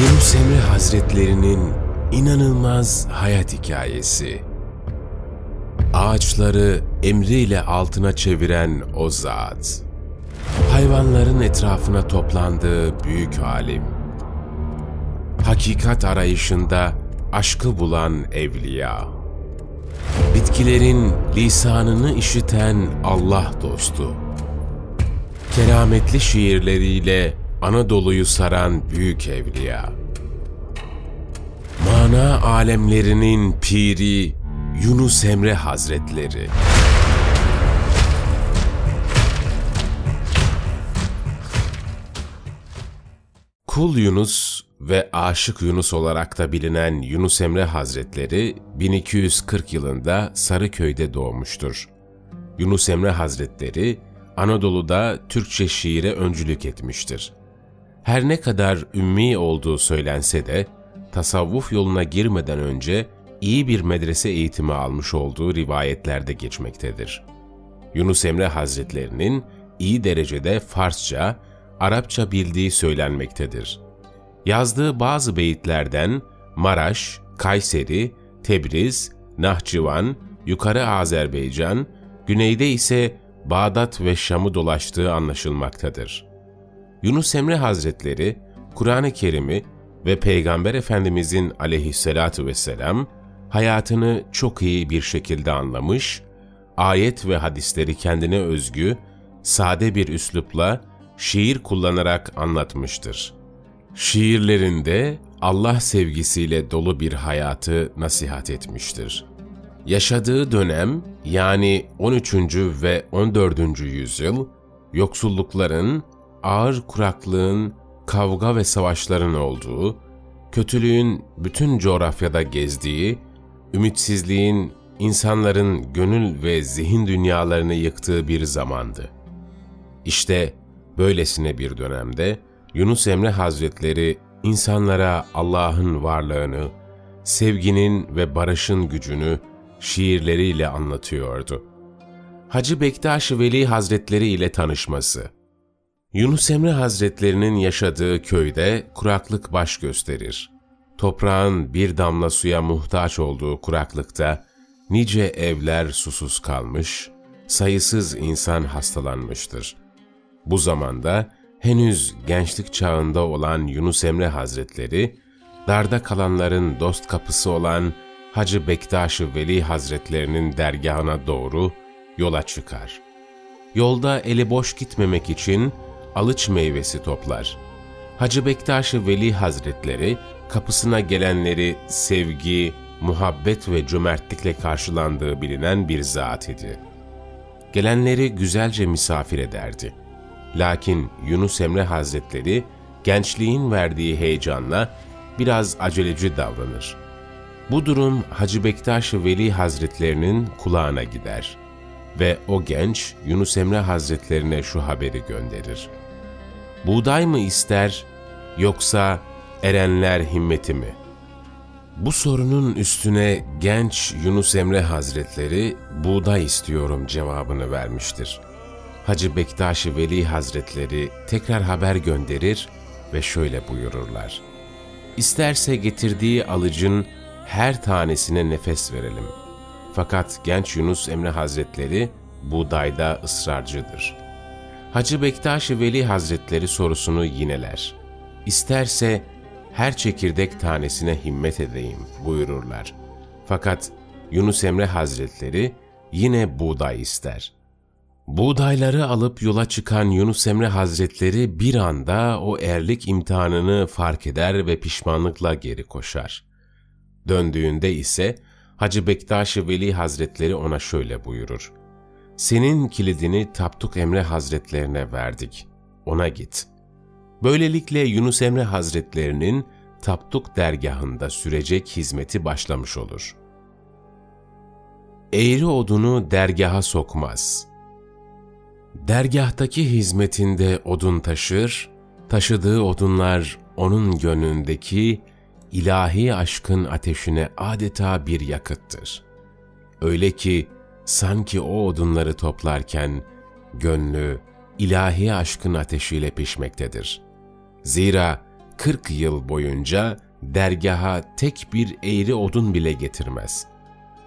Yunus Emre Hazretleri'nin inanılmaz hayat hikayesi. Ağaçları emriyle altına çeviren o zat. Hayvanların etrafına toplandığı büyük alim. Hakikat arayışında aşkı bulan evliya. Bitkilerin lisanını işiten Allah dostu. Kerametli şiirleriyle Anadolu'yu saran büyük evliya. Mana alemlerinin piri Yunus Emre Hazretleri. Kul Yunus ve Aşık Yunus olarak da bilinen Yunus Emre Hazretleri 1240 yılında Sarıköy'de doğmuştur. Yunus Emre Hazretleri Anadolu'da Türkçe şiire öncülük etmiştir. Her ne kadar ümmi olduğu söylense de tasavvuf yoluna girmeden önce iyi bir medrese eğitimi almış olduğu rivayetlerde geçmektedir. Yunus Emre Hazretlerinin iyi derecede Farsça, Arapça bildiği söylenmektedir. Yazdığı bazı beyitlerden Maraş, Kayseri, Tebriz, Nahçıvan, Yukarı Azerbaycan, güneyde ise Bağdat ve Şam'ı dolaştığı anlaşılmaktadır. Yunus Emre Hazretleri, Kur'an-ı Kerim'i ve Peygamber Efendimizin aleyhissalatu vesselam hayatını çok iyi bir şekilde anlamış, ayet ve hadisleri kendine özgü, sade bir üslupla şiir kullanarak anlatmıştır. Şiirlerinde Allah sevgisiyle dolu bir hayatı nasihat etmiştir. Yaşadığı dönem, yani 13. ve 14. yüzyıl, yoksullukların, ağır kuraklığın, kavga ve savaşların olduğu, kötülüğün bütün coğrafyada gezdiği, ümitsizliğin insanların gönül ve zihin dünyalarını yıktığı bir zamandı. İşte böylesine bir dönemde Yunus Emre Hazretleri insanlara Allah'ın varlığını, sevginin ve barışın gücünü şiirleriyle anlatıyordu. Hacı Bektaş-ı Veli Hazretleri ile tanışması. Yunus Emre Hazretlerinin yaşadığı köyde kuraklık baş gösterir. Toprağın bir damla suya muhtaç olduğu kuraklıkta nice evler susuz kalmış, sayısız insan hastalanmıştır. Bu zamanda henüz gençlik çağında olan Yunus Emre Hazretleri, darda kalanların dost kapısı olan Hacı Bektaş-ı Veli Hazretlerinin dergahına doğru yola çıkar. Yolda eli boş gitmemek için alıç meyvesi toplar. Hacı Bektaş-ı Veli Hazretleri kapısına gelenleri sevgi, muhabbet ve cömertlikle karşılandığı bilinen bir zat idi. Gelenleri güzelce misafir ederdi. Lakin Yunus Emre Hazretleri gençliğin verdiği heyecanla biraz aceleci davranır. Bu durum Hacı Bektaş-ı Veli Hazretlerinin kulağına gider ve o genç Yunus Emre Hazretlerine şu haberi gönderir. Buğday mı ister yoksa erenler himmeti mi? Bu sorunun üstüne genç Yunus Emre Hazretleri buğday istiyorum cevabını vermiştir. Hacı Bektaş-ı Veli Hazretleri tekrar haber gönderir ve şöyle buyururlar. İsterse getirdiği alıcın her tanesine nefes verelim. Fakat genç Yunus Emre Hazretleri buğdayda ısrarcıdır. Hacı Bektaş-ı Veli Hazretleri sorusunu yineler. İsterse her çekirdek tanesine himmet edeyim buyururlar. Fakat Yunus Emre Hazretleri yine buğday ister. Buğdayları alıp yola çıkan Yunus Emre Hazretleri bir anda o erlik imtihanını fark eder ve pişmanlıkla geri koşar. Döndüğünde ise Hacı Bektaş-ı Veli Hazretleri ona şöyle buyurur. Senin kilidini Tapduk Emre Hazretlerine verdik, ona git. Böylelikle Yunus Emre Hazretlerinin Tapduk dergahında sürecek hizmeti başlamış olur. Eğri odunu dergaha sokmaz. Dergahtaki hizmetinde odun taşır, taşıdığı odunlar onun gönlündeki ilahi aşkın ateşine adeta bir yakıttır. Öyle ki sanki o odunları toplarken gönlü ilahi aşkın ateşiyle pişmektedir. Zira 40 yıl boyunca dergaha tek bir eğri odun bile getirmez.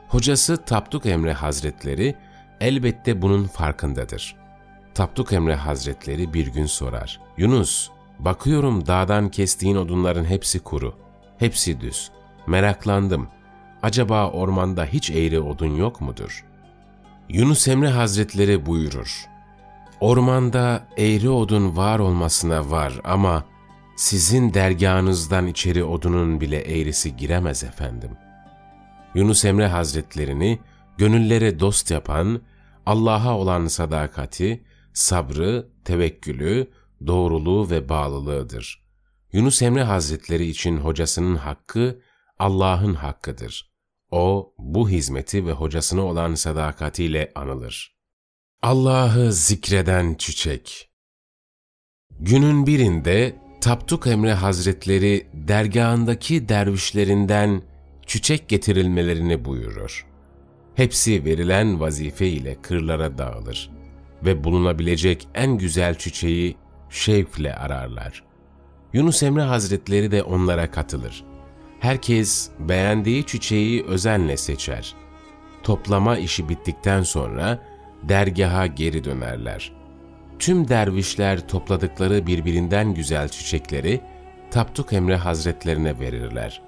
Hocası Tapduk Emre Hazretleri elbette bunun farkındadır. Tapduk Emre Hazretleri bir gün sorar: "Yunus, bakıyorum dağdan kestiğin odunların hepsi kuru, hepsi düz. Meraklandım. Acaba ormanda hiç eğri odun yok mudur?" Yunus Emre Hazretleri buyurur: "Ormanda eğri odun var olmasına var ama sizin dergahınızdan içeri odunun bile eğrisi giremez efendim." Yunus Emre Hazretlerini gönüllere dost yapan, Allah'a olan sadakati, sabrı, tevekkülü, doğruluğu ve bağlılığıdır. Yunus Emre Hazretleri için hocasının hakkı Allah'ın hakkıdır. O, bu hizmeti ve hocasına olan sadakatiyle anılır. Allah'ı zikreden çiçek. Günün birinde Tapduk Emre Hazretleri dergahındaki dervişlerinden çiçek getirilmelerini buyurur. Hepsi verilen vazife ile kırlara dağılır ve bulunabilecek en güzel çiçeği şevkle ararlar. Yunus Emre Hazretleri de onlara katılır. Herkes beğendiği çiçeği özenle seçer. Toplama işi bittikten sonra dergaha geri dönerler. Tüm dervişler topladıkları birbirinden güzel çiçekleri Tapduk Emre Hazretlerine verirler.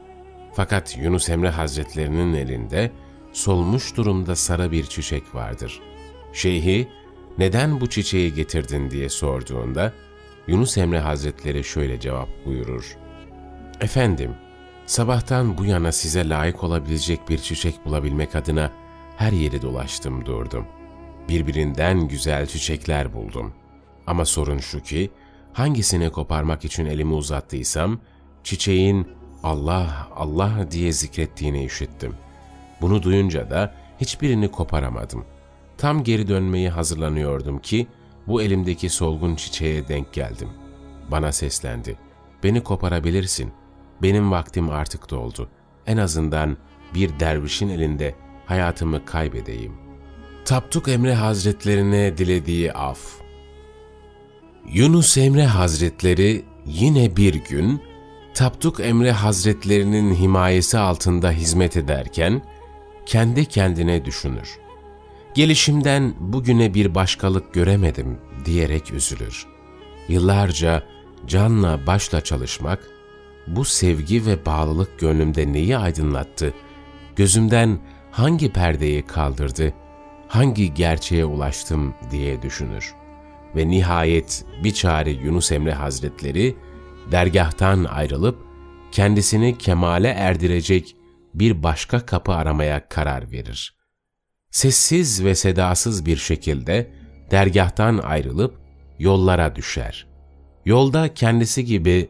Fakat Yunus Emre Hazretlerinin elinde solmuş durumda sarı bir çiçek vardır. Şeyhi, "Neden bu çiçeği getirdin?" diye sorduğunda Yunus Emre Hazretleri şöyle cevap buyurur: "Efendim, sabahtan bu yana size layık olabilecek bir çiçek bulabilmek adına her yeri dolaştım durdum. Birbirinden güzel çiçekler buldum. Ama sorun şu ki, hangisini koparmak için elimi uzattıysam, çiçeğin Allah, Allah diye zikrettiğini işittim. Bunu duyunca da hiçbirini koparamadım. Tam geri dönmeye hazırlanıyordum ki, bu elimdeki solgun çiçeğe denk geldim. Bana seslendi: 'Beni koparabilirsin. Benim vaktim artık doldu. En azından bir dervişin elinde hayatımı kaybedeyim.'" Tapduk Emre Hazretlerine dilediği af. Yunus Emre Hazretleri yine bir gün Tapduk Emre Hazretlerinin himayesi altında hizmet ederken kendi kendine düşünür. "Gelişimden bugüne bir başkalık göremedim" diyerek üzülür. Yıllarca canla başla çalışmak, bu sevgi ve bağlılık gönlümde neyi aydınlattı, gözümden hangi perdeyi kaldırdı, hangi gerçeğe ulaştım diye düşünür. Ve nihayet biçare Yunus Emre Hazretleri dergahtan ayrılıp kendisini kemale erdirecek bir başka kapı aramaya karar verir. Sessiz ve sedasız bir şekilde dergahtan ayrılıp yollara düşer. Yolda kendisi gibi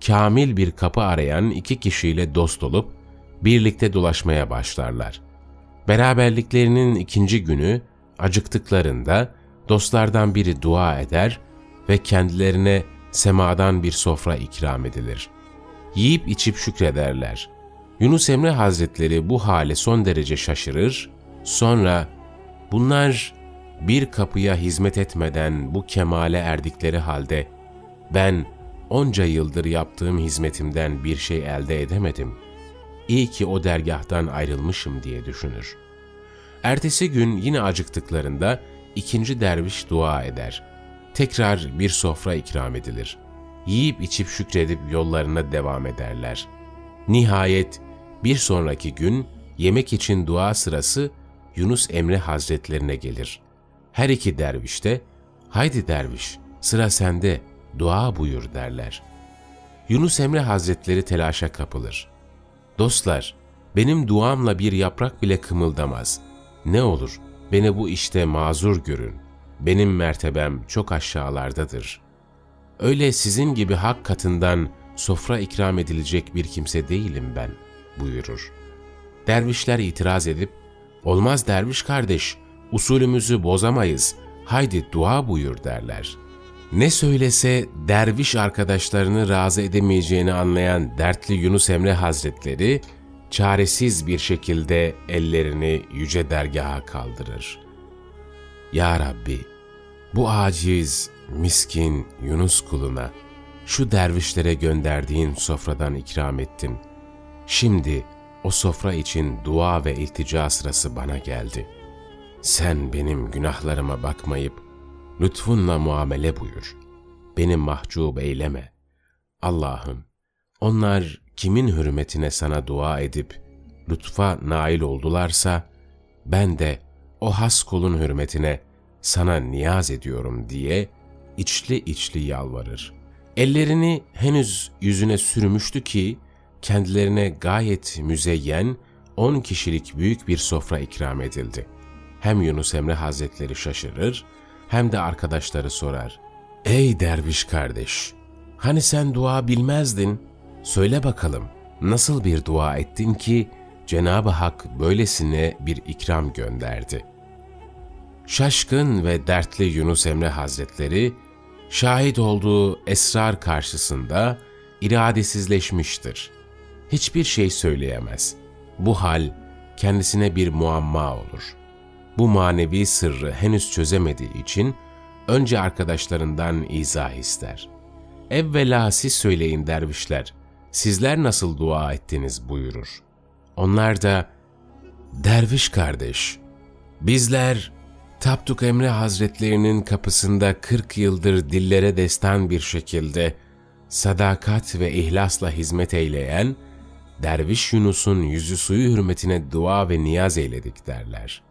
kamil bir kapı arayan iki kişiyle dost olup birlikte dolaşmaya başlarlar. Beraberliklerinin ikinci günü acıktıklarında dostlardan biri dua eder ve kendilerine semadan bir sofra ikram edilir. Yiyip içip şükrederler. Yunus Emre Hazretleri bu hale son derece şaşırır, sonra "Bunlar bir kapıya hizmet etmeden bu kemale erdikleri halde ben onca yıldır yaptığım hizmetimden bir şey elde edemedim. İyi ki o dergahtan ayrılmışım" diye düşünür. Ertesi gün yine acıktıklarında ikinci derviş dua eder. Tekrar bir sofra ikram edilir. Yiyip içip şükredip yollarına devam ederler. Nihayet bir sonraki gün yemek için dua sırası Yunus Emre Hazretlerine gelir. Her iki derviş de "Haydi derviş, sıra sende, dua buyur" derler. Yunus Emre Hazretleri telaşa kapılır. "Dostlar, benim duamla bir yaprak bile kımıldamaz. Ne olur beni bu işte mazur görün. Benim mertebem çok aşağılardadır. Öyle sizin gibi hak katından sofra ikram edilecek bir kimse değilim ben" buyurur. Dervişler itiraz edip "Olmaz derviş kardeş, usulümüzü bozamayız, haydi dua buyur" derler. Ne söylese derviş arkadaşlarını razı edemeyeceğini anlayan dertli Yunus Emre Hazretleri, çaresiz bir şekilde ellerini yüce dergaha kaldırır. "Ya Rabbi, bu aciz, miskin Yunus kuluna şu dervişlere gönderdiğin sofradan ikram ettin. Şimdi o sofra için dua ve iltica sırası bana geldi. Sen benim günahlarıma bakmayıp lütfunla muamele buyur. Beni mahcup eyleme. Allah'ım, onlar kimin hürmetine sana dua edip lütfa nail oldularsa, ben de o has kulun hürmetine sana niyaz ediyorum diye içli içli yalvarır. Ellerini henüz yüzüne sürmüştü ki, kendilerine gayet müzeyyen 10 kişilik büyük bir sofra ikram edildi. Hem Yunus Emre Hazretleri şaşırır, hem de arkadaşları sorar. Ey derviş kardeş, hani sen dua bilmezdin? Söyle bakalım, nasıl bir dua ettin ki Cenab-ı Hak böylesine bir ikram gönderdi? Şaşkın ve dertli Yunus Emre Hazretleri, şahit olduğu esrar karşısında iradesizleşmiştir. Hiçbir şey söyleyemez. Bu hal kendisine bir muamma olur. Bu manevi sırrı henüz çözemediği için önce arkadaşlarından izah ister. Evvela siz söyleyin dervişler, sizler nasıl dua ettiniz buyurur. Onlar da, derviş kardeş, bizler Tapduk Emre Hazretlerinin kapısında 40 yıldır dillere destan bir şekilde sadakat ve ihlasla hizmet eyleyen Derviş Yunus'un yüzü suyu hürmetine dua ve niyaz eyledik derler.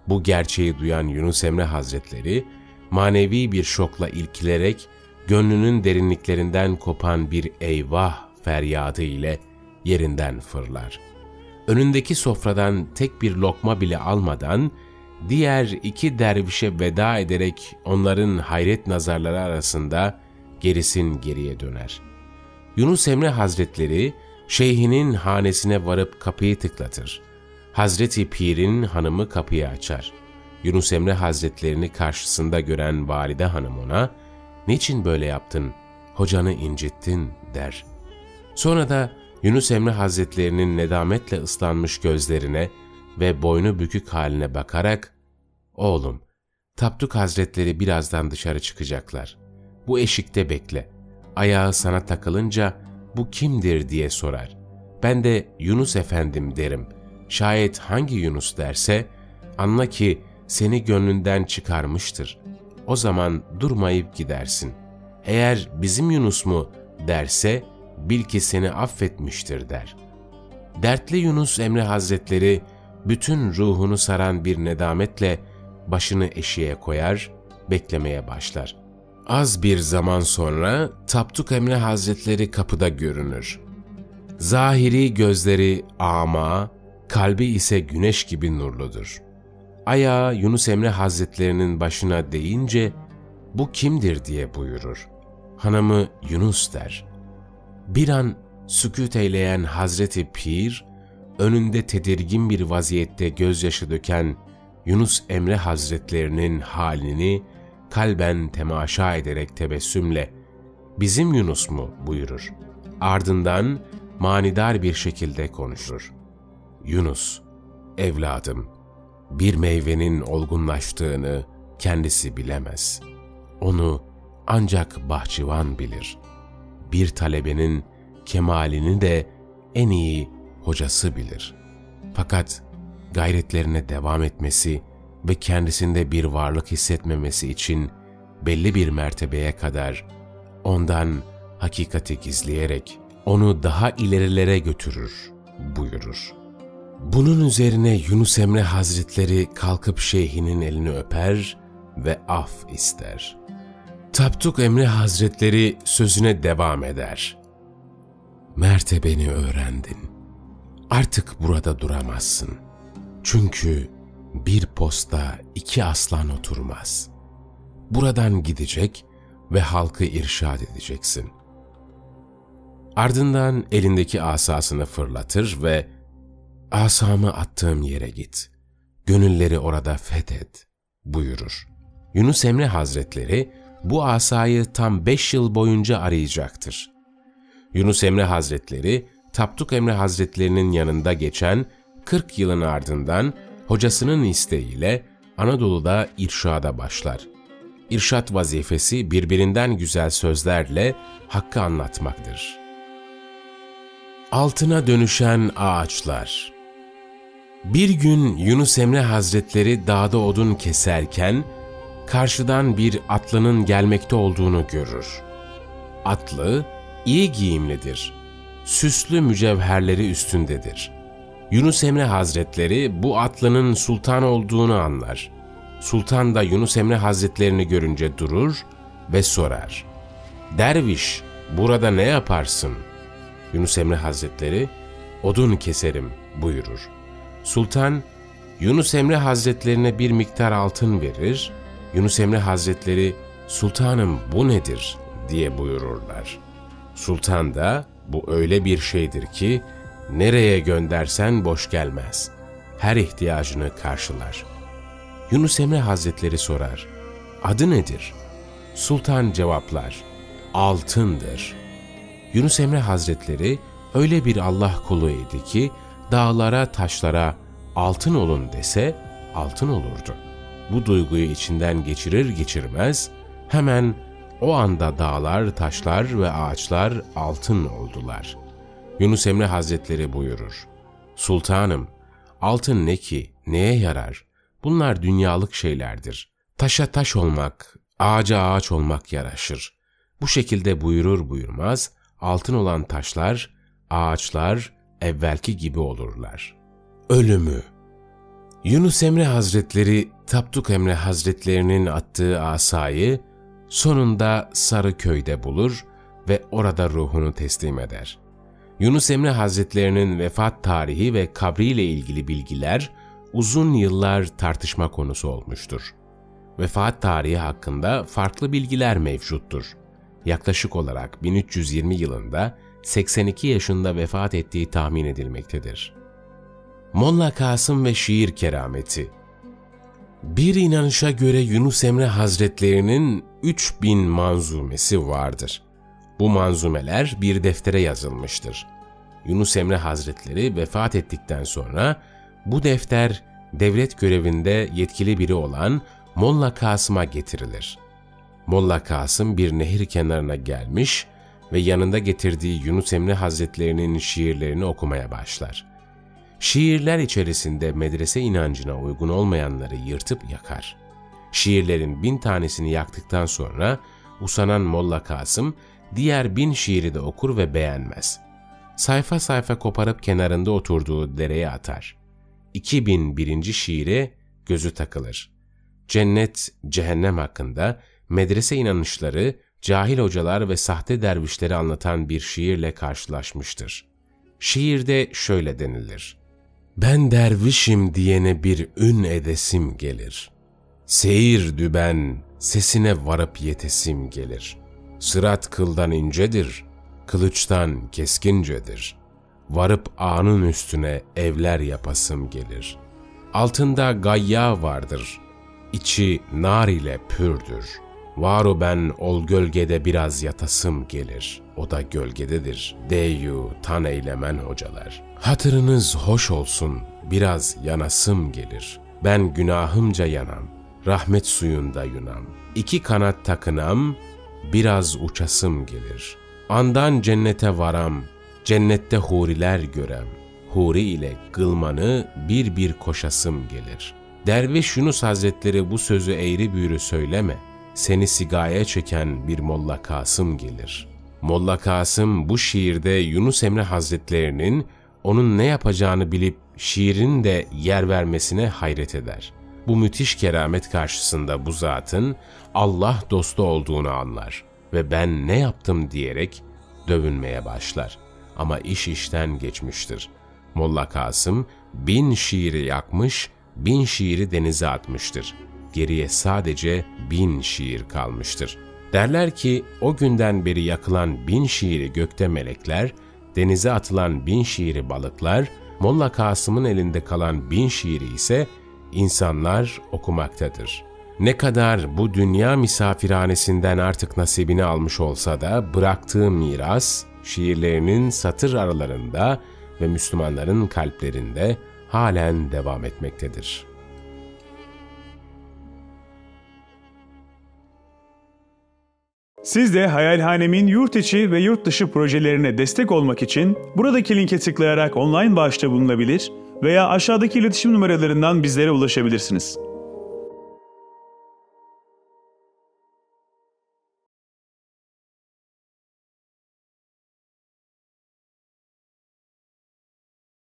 Bu gerçeği duyan Yunus Emre Hazretleri, manevi bir şokla ilkilerek, gönlünün derinliklerinden kopan bir eyvah feryadı ile yerinden fırlar. Önündeki sofradan tek bir lokma bile almadan, diğer 2 dervişe veda ederek onların hayret nazarları arasında gerisin geriye döner. Yunus Emre Hazretleri, şeyhinin hanesine varıp kapıyı tıklatır. Hazreti Pir'in hanımı kapıyı açar. Yunus Emre Hazretlerini karşısında gören valide hanım ona, "Niçin böyle yaptın, hocanı incittin?" der. Sonra da Yunus Emre Hazretlerinin nedametle ıslanmış gözlerine ve boynu bükük haline bakarak, "Oğlum, Tapduk Hazretleri birazdan dışarı çıkacaklar. Bu eşikte bekle. Ayağı sana takılınca bu kimdir diye sorar. Ben de Yunus efendim derim. Şayet hangi Yunus derse, anla ki seni gönlünden çıkarmıştır. O zaman durmayıp gidersin. Eğer bizim Yunus mu derse, bil ki seni affetmiştir der." Dertli Yunus Emre Hazretleri, bütün ruhunu saran bir nedametle başını eşiğe koyar, beklemeye başlar. Az bir zaman sonra Tapduk Emre Hazretleri kapıda görünür. Zahiri gözleri ama, kalbi ise güneş gibi nurludur. Ayağı Yunus Emre Hazretlerinin başına değince, "Bu kimdir?" diye buyurur. Hanımı Yunus der. Bir an sükût eyleyen Hazreti Pir, önünde tedirgin bir vaziyette gözyaşı döken Yunus Emre Hazretlerinin halini kalben temaşa ederek tebessümle, "Bizim Yunus mu?" buyurur. Ardından manidar bir şekilde konuşur. "Yunus, evladım, bir meyvenin olgunlaştığını kendisi bilemez. Onu ancak bahçıvan bilir. Bir talebenin kemalini de en iyi hocası bilir. Fakat gayretlerine devam etmesi ve kendisinde bir varlık hissetmemesi için belli bir mertebeye kadar ondan hakikati gizleyerek onu daha ilerilere götürür" buyurur. Bunun üzerine Yunus Emre Hazretleri kalkıp şeyhinin elini öper ve af ister. Tapduk Emre Hazretleri sözüne devam eder. "Mertebeni öğrendin. Artık burada duramazsın. Çünkü bir posta 2 aslan oturmaz. Buradan gidecek ve halkı irşad edeceksin." Ardından elindeki asasını fırlatır ve "Asamı attığım yere git, gönülleri orada fethet" buyurur. Yunus Emre Hazretleri bu asayı tam 5 yıl boyunca arayacaktır. Yunus Emre Hazretleri, Tapduk Emre Hazretlerinin yanında geçen 40 yılın ardından hocasının isteğiyle Anadolu'da irşada başlar. İrşad vazifesi birbirinden güzel sözlerle hakkı anlatmaktır. Altına dönüşen ağaçlar. Bir gün Yunus Emre Hazretleri dağda odun keserken karşıdan bir atlının gelmekte olduğunu görür. Atlı iyi giyimlidir. Süslü mücevherleri üstündedir. Yunus Emre Hazretleri bu atlının sultan olduğunu anlar. Sultan da Yunus Emre Hazretlerini görünce durur ve sorar: "Derviş, burada ne yaparsın?" Yunus Emre Hazretleri, "Odun keserim," buyurur. Sultan, Yunus Emre Hazretlerine bir miktar altın verir. Yunus Emre Hazretleri, "Sultanım bu nedir?" diye buyururlar. Sultan da, "Bu öyle bir şeydir ki nereye göndersen boş gelmez. Her ihtiyacını karşılar." Yunus Emre Hazretleri sorar: "Adı nedir?" Sultan cevaplar: "Altındır." Yunus Emre Hazretleri öyle bir Allah kulu idi ki dağlara, taşlara altın olun dese altın olurdu. Bu duyguyu içinden geçirir geçirmez hemen o anda dağlar, taşlar ve ağaçlar altın oldular. Yunus Emre Hazretleri buyurur: "Sultanım, altın ne ki, neye yarar? Bunlar dünyalık şeylerdir. Taşa taş olmak, ağaca ağaç olmak yaraşır." Bu şekilde buyurur buyurmaz altın olan taşlar, ağaçlar evvelki gibi olurlar. Ölümü. Yunus Emre Hazretleri, Tapduk Emre Hazretlerinin attığı asayı sonunda Sarıköy'de bulur ve orada ruhunu teslim eder. Yunus Emre Hazretlerinin vefat tarihi ve kabriyle ilgili bilgiler uzun yıllar tartışma konusu olmuştur. Vefat tarihi hakkında farklı bilgiler mevcuttur. Yaklaşık olarak 1320 yılında 82 yaşında vefat ettiği tahmin edilmektedir. Molla Kasım ve şiir kerameti. Bir inanışa göre Yunus Emre Hazretlerinin 3000 manzumesi vardır. Bu manzumeler bir deftere yazılmıştır. Yunus Emre Hazretleri vefat ettikten sonra bu defter devlet görevinde yetkili biri olan Molla Kasım'a getirilir. Molla Kasım bir nehir kenarına gelmiş ve yanında getirdiği Yunus Emre Hazretlerinin şiirlerini okumaya başlar. Şiirler içerisinde medrese inancına uygun olmayanları yırtıp yakar. Şiirlerin 1000 tanesini yaktıktan sonra usanan Molla Kasım diğer 1000 şiiri de okur ve beğenmez. Sayfa sayfa koparıp kenarında oturduğu dereye atar. 2001. şiire gözü takılır. Cennet, cehennem hakkında medrese inanışları, cahil hocalar ve sahte dervişleri anlatan bir şiirle karşılaşmıştır. Şiirde şöyle denilir: "Ben dervişim diyene bir ün edesim gelir. Seyir düben, sesine varıp yetesim gelir. Sırat kıldan incedir, kılıçtan keskincedir. Varıp ağanın üstüne evler yapasım gelir. Altında gayya vardır, içi nar ile pürdür. Varu ben ol gölgede biraz yatasım gelir. O da gölgededir, deyu tan eylemen hocalar. Hatırınız hoş olsun, biraz yanasım gelir. Ben günahımca yanam, rahmet suyunda yunam. İki kanat takınam, biraz uçasım gelir. Andan cennete varam, cennette huriler görem. Huri ile gılmanı bir bir koşasım gelir." Derviş Yunus Hazretleri bu sözü eğri büğrü söyleme. Seni sigaya çeken bir Molla Kasım gelir. Molla Kasım bu şiirde Yunus Emre Hazretlerinin onun ne yapacağını bilip şiirin de yer vermesine hayret eder. Bu müthiş keramet karşısında bu zatın Allah dostu olduğunu anlar ve "ben ne yaptım" diyerek dövünmeye başlar. Ama iş işten geçmiştir. Molla Kasım 1000 şiiri yakmış, 1000 şiiri denize atmıştır. Geriye sadece 1000 şiir kalmıştır. Derler ki o günden beri yakılan 1000 şiiri gökte melekler, denize atılan 1000 şiiri balıklar, Molla Kasım'ın elinde kalan 1000 şiiri ise insanlar okumaktadır. Ne kadar bu dünya misafirhanesinden artık nasibini almış olsa da bıraktığı miras, şiirlerinin satır aralarında ve Müslümanların kalplerinde halen devam etmektedir. Siz de Hayalhanem'in yurt içi ve yurt dışı projelerine destek olmak için buradaki linke tıklayarak online bağışta bulunabilir veya aşağıdaki iletişim numaralarından bizlere ulaşabilirsiniz.